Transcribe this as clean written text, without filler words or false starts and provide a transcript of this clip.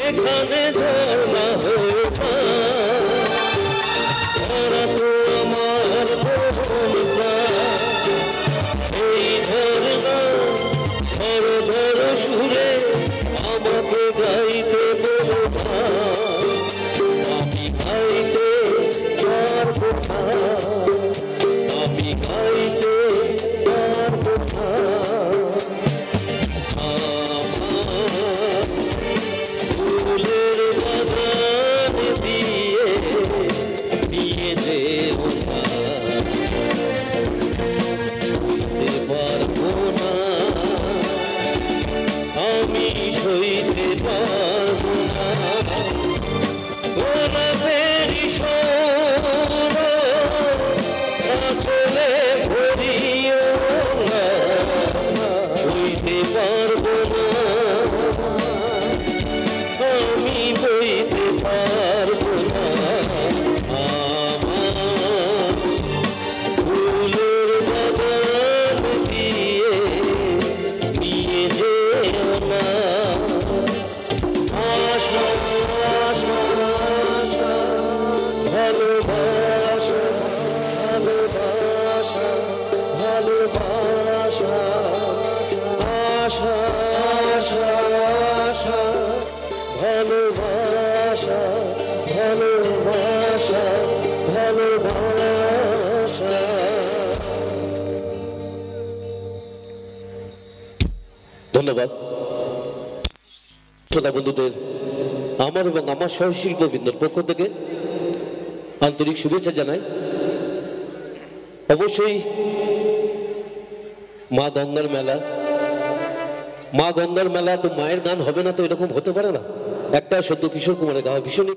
এখানে ঝর্ণা হয়ে ধরা তো আমার এই ঝর্ণা ঝড়ো ঝড়ো সুরে আমাকে গাইতে বলো আমি গাইতে পারবো না, আমি গাইতে পারবো না। ফুলের বাগান দিয়ে দিয়ে যেও না, সইতে পারবো না, আমি সইতে পারবো না। গোলাপেরই সৌর আসলে ভরিও না, সইতে পারবো না, আমি বইতে পারবো না। আমার ফুলের বাগান দিয়ে নিয়ে যেও না। আশা আশা আশা ভালোবাসা ভালোবাসা ভালোবাসা আশা আশা আশা ভালোবাসা ভালোবাসা ভালোবাসা। ধন্যবাদ শ্রোতা বন্ধুদের আমার এবং আমার সহশিল্পবৃন্দের পক্ষ থেকে আন্তরিক শুভেচ্ছা জানাই। অবশ্যই মা গঙ্গার মেলা, মা গঙ্গার মেলা তো মায়ের গান হবে না, তো এরকম হতে পারে না। একটা সদ্য কিশোর কুমারের গাওয়া ভীষণ